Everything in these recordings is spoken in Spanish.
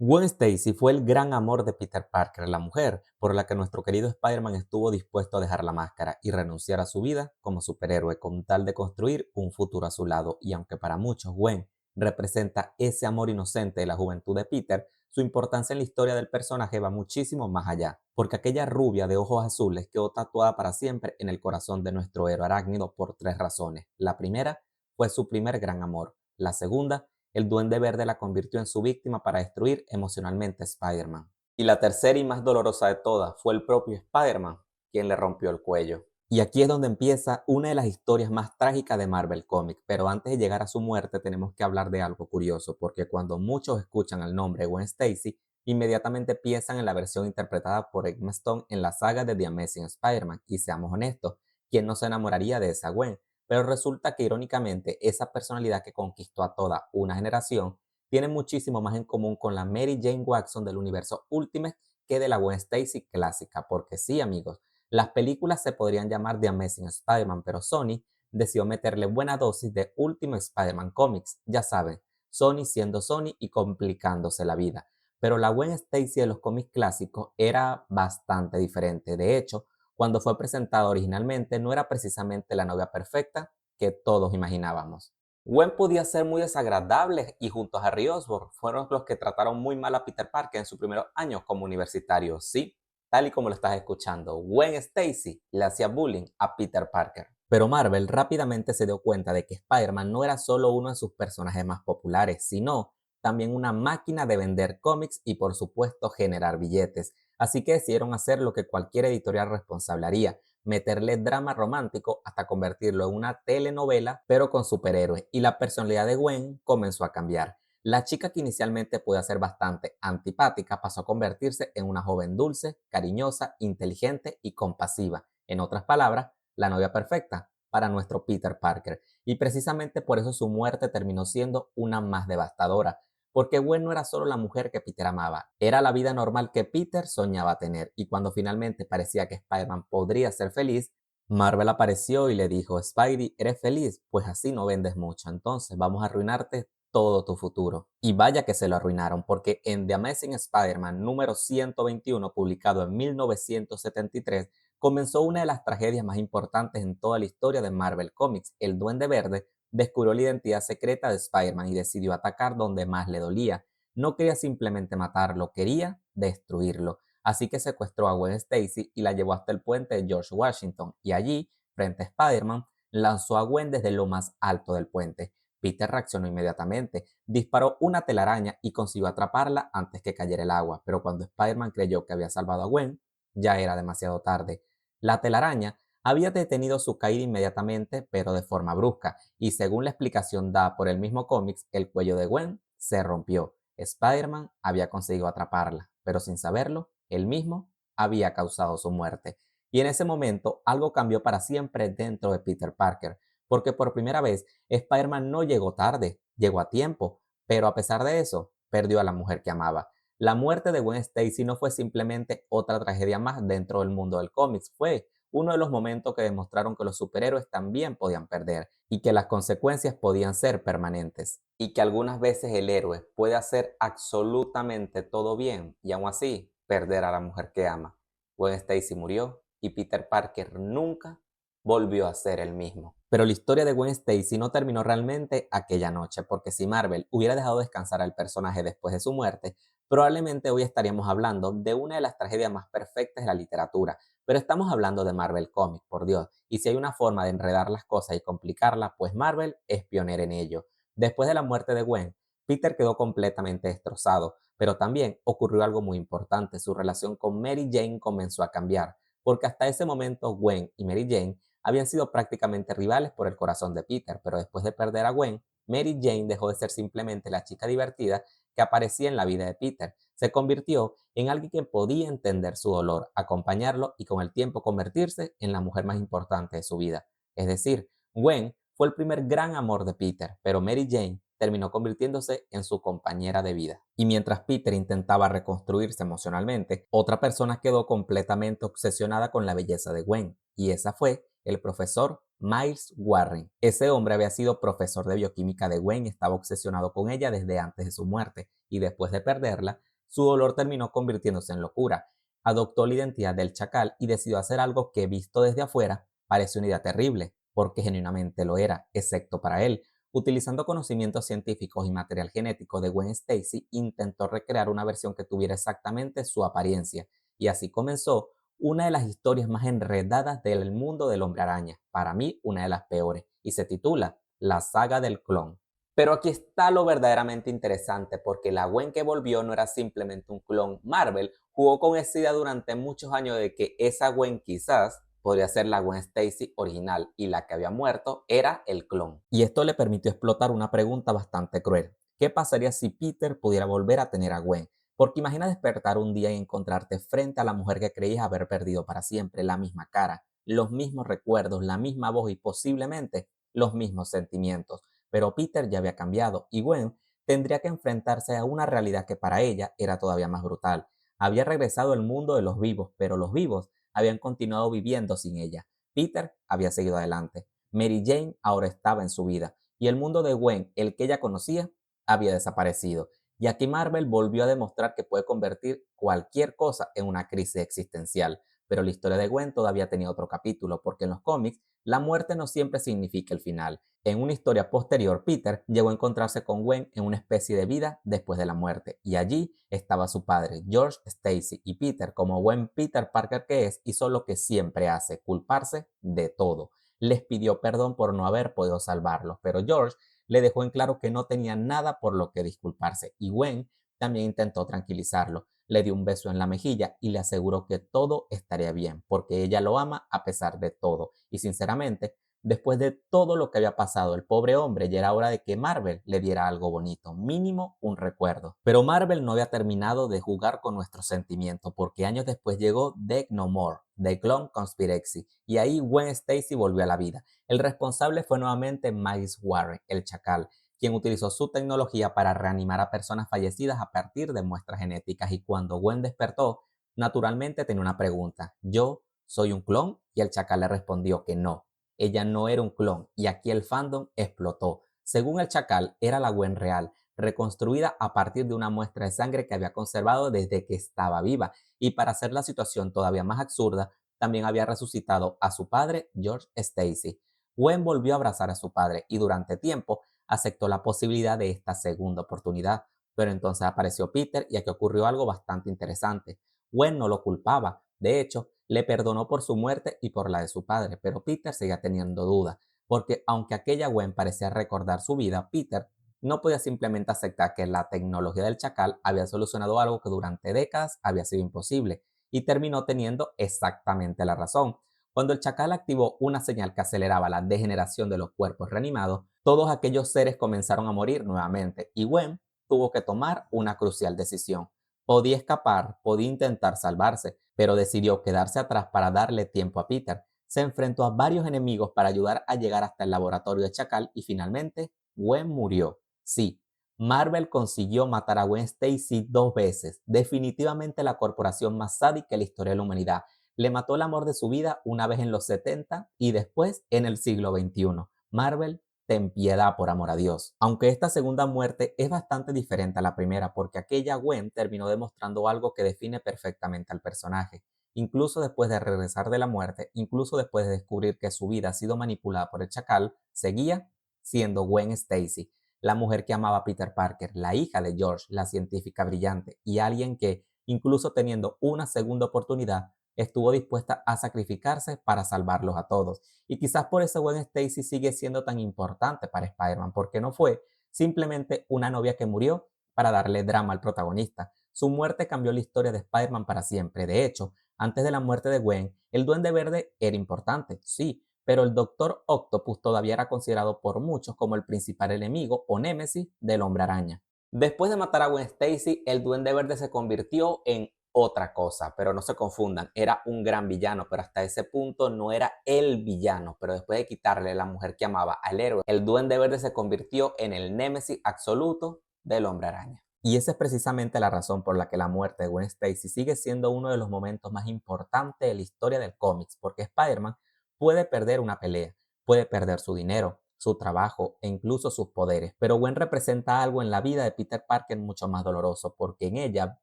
Gwen Stacy fue el gran amor de Peter Parker, la mujer por la que nuestro querido Spider-Man estuvo dispuesto a dejar la máscara y renunciar a su vida como superhéroe con tal de construir un futuro a su lado. Y aunque para muchos Gwen representa ese amor inocente de la juventud de Peter, su importancia en la historia del personaje va muchísimo más allá, porque aquella rubia de ojos azules quedó tatuada para siempre en el corazón de nuestro héroe arácnido por tres razones. La primera fue su primer gran amor. La segunda, el Duende Verde la convirtió en su víctima para destruir emocionalmente a Spider-Man. Y la tercera y más dolorosa de todas fue el propio Spider-Man quien le rompió el cuello. Y aquí es donde empieza una de las historias más trágicas de Marvel Comics, pero antes de llegar a su muerte tenemos que hablar de algo curioso, porque cuando muchos escuchan el nombre Gwen Stacy, inmediatamente piensan en la versión interpretada por Emma Stone en la saga de The Amazing Spider-Man, y seamos honestos, ¿quién no se enamoraría de esa Gwen? Pero resulta que irónicamente esa personalidad que conquistó a toda una generación tiene muchísimo más en común con la Mary Jane Watson del universo Ultimate que de la Gwen Stacy clásica, porque sí amigos, las películas se podrían llamar The Amazing Spider-Man, pero Sony decidió meterle buena dosis de Ultimate Spider-Man Comics, ya saben, Sony siendo Sony y complicándose la vida. Pero la Gwen Stacy de los cómics clásicos era bastante diferente, de hecho, cuando fue presentada originalmente no era precisamente la novia perfecta que todos imaginábamos. Gwen podía ser muy desagradable y junto a Harry Osborn fueron los que trataron muy mal a Peter Parker en sus primeros años como universitario. Sí, tal y como lo estás escuchando, Gwen Stacy le hacía bullying a Peter Parker. Pero Marvel rápidamente se dio cuenta de que Spider-Man no era solo uno de sus personajes más populares, sino también una máquina de vender cómics y por supuesto generar billetes. Así que decidieron hacer lo que cualquier editorial responsable haría, meterle drama romántico hasta convertirlo en una telenovela, pero con superhéroes, y la personalidad de Gwen comenzó a cambiar. La chica que inicialmente podía ser bastante antipática pasó a convertirse en una joven dulce, cariñosa, inteligente y compasiva. En otras palabras, la novia perfecta para nuestro Peter Parker. Y precisamente por eso su muerte terminó siendo una más devastadora, porque Gwen no era solo la mujer que Peter amaba, era la vida normal que Peter soñaba tener. Y cuando finalmente parecía que Spider-Man podría ser feliz, Marvel apareció y le dijo: Spidey, ¿eres feliz? Pues así no vendes mucho, entonces vamos a arruinarte todo tu futuro. Y vaya que se lo arruinaron, porque en The Amazing Spider-Man número 121, publicado en 1973, comenzó una de las tragedias más importantes en toda la historia de Marvel Comics. El Duende Verde descubrió la identidad secreta de Spider-Man y decidió atacar donde más le dolía. No quería simplemente matarlo, quería destruirlo. Así que secuestró a Gwen Stacy y la llevó hasta el puente de George Washington, y allí, frente a Spider-Man, lanzó a Gwen desde lo más alto del puente. Peter reaccionó inmediatamente, disparó una telaraña y consiguió atraparla antes que cayera el agua, pero cuando Spider-Man creyó que había salvado a Gwen, ya era demasiado tarde. La telaraña había detenido su caída inmediatamente, pero de forma brusca, y según la explicación dada por el mismo cómics, el cuello de Gwen se rompió. Spider-Man había conseguido atraparla, pero sin saberlo, él mismo había causado su muerte. Y en ese momento algo cambió para siempre dentro de Peter Parker, porque por primera vez Spider-Man no llegó tarde, llegó a tiempo, pero a pesar de eso, perdió a la mujer que amaba. La muerte de Gwen Stacy no fue simplemente otra tragedia más dentro del mundo del cómics, fue uno de los momentos que demostraron que los superhéroes también podían perder y que las consecuencias podían ser permanentes. Y que algunas veces el héroe puede hacer absolutamente todo bien y aún así perder a la mujer que ama. Gwen Stacy murió y Peter Parker nunca volvió a ser el mismo. Pero la historia de Gwen Stacy no terminó realmente aquella noche, porque si Marvel hubiera dejado descansar al personaje después de su muerte, probablemente hoy estaríamos hablando de una de las tragedias más perfectas de la literatura. Pero estamos hablando de Marvel Comics, por Dios, y si hay una forma de enredar las cosas y complicarlas, pues Marvel es pionera en ello. Después de la muerte de Gwen, Peter quedó completamente destrozado, pero también ocurrió algo muy importante: su relación con Mary Jane comenzó a cambiar, porque hasta ese momento Gwen y Mary Jane habían sido prácticamente rivales por el corazón de Peter, pero después de perder a Gwen, Mary Jane dejó de ser simplemente la chica divertida que aparecía en la vida de Peter. Se convirtió en alguien que podía entender su dolor, acompañarlo y con el tiempo convertirse en la mujer más importante de su vida. Es decir, Gwen fue el primer gran amor de Peter, pero Mary Jane terminó convirtiéndose en su compañera de vida. Y mientras Peter intentaba reconstruirse emocionalmente, otra persona quedó completamente obsesionada con la belleza de Gwen, y esa fue el profesor Miles Warren. Ese hombre había sido profesor de bioquímica de Gwen y estaba obsesionado con ella desde antes de su muerte, y después de perderla, su dolor terminó convirtiéndose en locura. Adoptó la identidad del chacal y decidió hacer algo que, visto desde afuera, parece una idea terrible, porque genuinamente lo era, excepto para él. Utilizando conocimientos científicos y material genético de Gwen Stacy, intentó recrear una versión que tuviera exactamente su apariencia, y así comenzó una de las historias más enredadas del mundo del Hombre Araña, para mí una de las peores, y se titula La saga del clon. Pero aquí está lo verdaderamente interesante, porque la Gwen que volvió no era simplemente un clon. Marvel jugó con esa idea durante muchos años de que esa Gwen quizás podría ser la Gwen Stacy original y la que había muerto era el clon. Y esto le permitió explotar una pregunta bastante cruel. ¿Qué pasaría si Peter pudiera volver a tener a Gwen? Porque imagina despertar un día y encontrarte frente a la mujer que creías haber perdido para siempre, la misma cara, los mismos recuerdos, la misma voz y posiblemente los mismos sentimientos. Pero Peter ya había cambiado y Gwen tendría que enfrentarse a una realidad que para ella era todavía más brutal. Había regresado al mundo de los vivos, pero los vivos habían continuado viviendo sin ella. Peter había seguido adelante. Mary Jane ahora estaba en su vida y el mundo de Gwen, el que ella conocía, había desaparecido. Y aquí Marvel volvió a demostrar que puede convertir cualquier cosa en una crisis existencial. Pero la historia de Gwen todavía tenía otro capítulo, porque en los cómics la muerte no siempre significa el final. En una historia posterior, Peter llegó a encontrarse con Gwen en una especie de vida después de la muerte, y allí estaba su padre, George Stacy, y Peter, como buen Peter Parker que es, hizo lo que siempre hace, culparse de todo. Les pidió perdón por no haber podido salvarlos, pero George le dejó en claro que no tenía nada por lo que disculparse, y Gwen también intentó tranquilizarlo. Le dio un beso en la mejilla y le aseguró que todo estaría bien, porque ella lo ama a pesar de todo. Y sinceramente, después de todo lo que había pasado el pobre hombre, ya era hora de que Marvel le diera algo bonito, mínimo un recuerdo. Pero Marvel no había terminado de jugar con nuestros sentimientos, porque años después llegó Death No More, The Clone Conspiracy, y ahí Gwen Stacy volvió a la vida. El responsable fue nuevamente Miles Warren, el Chacal, quien utilizó su tecnología para reanimar a personas fallecidas a partir de muestras genéticas. Y cuando Gwen despertó, naturalmente tenía una pregunta: ¿yo soy un clon? Y el Chacal le respondió que no, ella no era un clon, y aquí el fandom explotó. Según el Chacal, era la Gwen real, reconstruida a partir de una muestra de sangre que había conservado desde que estaba viva. Y para hacer la situación todavía más absurda, también había resucitado a su padre, George Stacy. Gwen volvió a abrazar a su padre y durante tiempo aceptó la posibilidad de esta segunda oportunidad. Pero entonces apareció Peter y aquí ocurrió algo bastante interesante. Gwen no lo culpaba, de hecho, le perdonó por su muerte y por la de su padre, pero Peter seguía teniendo dudas, porque aunque aquella Gwen parecía recordar su vida, Peter no podía simplemente aceptar que la tecnología del chacal había solucionado algo que durante décadas había sido imposible, y terminó teniendo exactamente la razón. Cuando el chacal activó una señal que aceleraba la degeneración de los cuerpos reanimados, todos aquellos seres comenzaron a morir nuevamente y Gwen tuvo que tomar una crucial decisión. Podía escapar, podía intentar salvarse, pero decidió quedarse atrás para darle tiempo a Peter. Se enfrentó a varios enemigos para ayudar a llegar hasta el laboratorio de Chacal y finalmente Gwen murió. Sí, Marvel consiguió matar a Gwen Stacy 2 veces, definitivamente la corporación más sádica en la historia de la humanidad. Le mató el amor de su vida una vez en los 70 y después en el siglo XXI. Marvel, ten piedad por amor a Dios. Aunque esta segunda muerte es bastante diferente a la primera, porque aquella Gwen terminó demostrando algo que define perfectamente al personaje. Incluso después de regresar de la muerte, incluso después de descubrir que su vida ha sido manipulada por el chacal, seguía siendo Gwen Stacy, la mujer que amaba a Peter Parker, la hija de George, la científica brillante, y alguien que, incluso teniendo una segunda oportunidad, estuvo dispuesta a sacrificarse para salvarlos a todos. Y quizás por eso Gwen Stacy sigue siendo tan importante para Spider-Man, porque no fue simplemente una novia que murió para darle drama al protagonista. Su muerte cambió la historia de Spider-Man para siempre. De hecho, antes de la muerte de Gwen, el Duende Verde era importante, sí, pero el Doctor Octopus todavía era considerado por muchos como el principal enemigo o némesis del Hombre Araña. Después de matar a Gwen Stacy, el Duende Verde se convirtió en otra cosa, pero no se confundan, era un gran villano, pero hasta ese punto no era el villano. Pero después de quitarle la mujer que amaba al héroe, el Duende Verde se convirtió en el némesis absoluto del Hombre Araña. Y esa es precisamente la razón por la que la muerte de Gwen Stacy sigue siendo uno de los momentos más importantes de la historia del cómics, porque Spider-Man puede perder una pelea, puede perder su dinero, su trabajo e incluso sus poderes. Pero Gwen representa algo en la vida de Peter Parker mucho más doloroso, porque en ella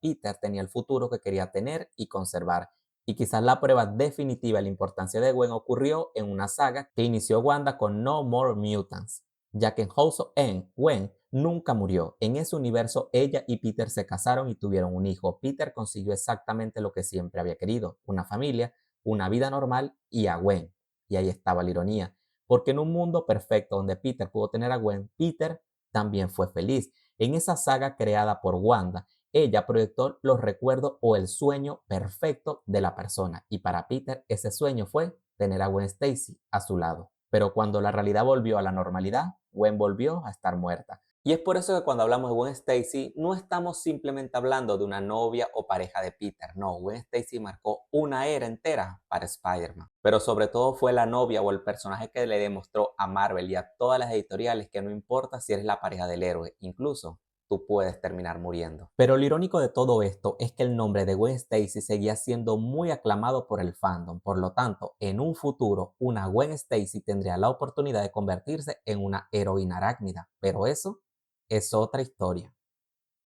Peter tenía el futuro que quería tener y conservar. Y quizás la prueba definitiva de la importancia de Gwen ocurrió en una saga que inició Wanda con No More Mutants, ya que en House of M, Gwen nunca murió. En ese universo, ella y Peter se casaron y tuvieron un hijo. Peter consiguió exactamente lo que siempre había querido, una familia, una vida normal y a Gwen. Y ahí estaba la ironía, porque en un mundo perfecto donde Peter pudo tener a Gwen, Peter también fue feliz. En esa saga creada por Wanda, ella proyectó los recuerdos o el sueño perfecto de la persona y para Peter ese sueño fue tener a Gwen Stacy a su lado. Pero cuando la realidad volvió a la normalidad, Gwen volvió a estar muerta. Y es por eso que cuando hablamos de Gwen Stacy, no estamos simplemente hablando de una novia o pareja de Peter. No, Gwen Stacy marcó una era entera para Spider-Man. Pero sobre todo fue la novia o el personaje que le demostró a Marvel y a todas las editoriales que no importa si eres la pareja del héroe, incluso tú puedes terminar muriendo. Pero lo irónico de todo esto es que el nombre de Gwen Stacy seguía siendo muy aclamado por el fandom. Por lo tanto, en un futuro, una Gwen Stacy tendría la oportunidad de convertirse en una heroína arácnida. Pero eso es otra historia.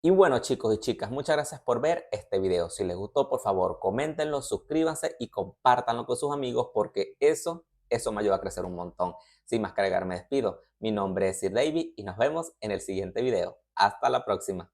Y bueno, chicos y chicas, muchas gracias por ver este video. Si les gustó, por favor, coméntenlo, suscríbanse y compártanlo con sus amigos porque eso me ayuda a crecer un montón. Sin más que agregar, me despido. Mi nombre es Sir David y nos vemos en el siguiente video. Hasta la próxima.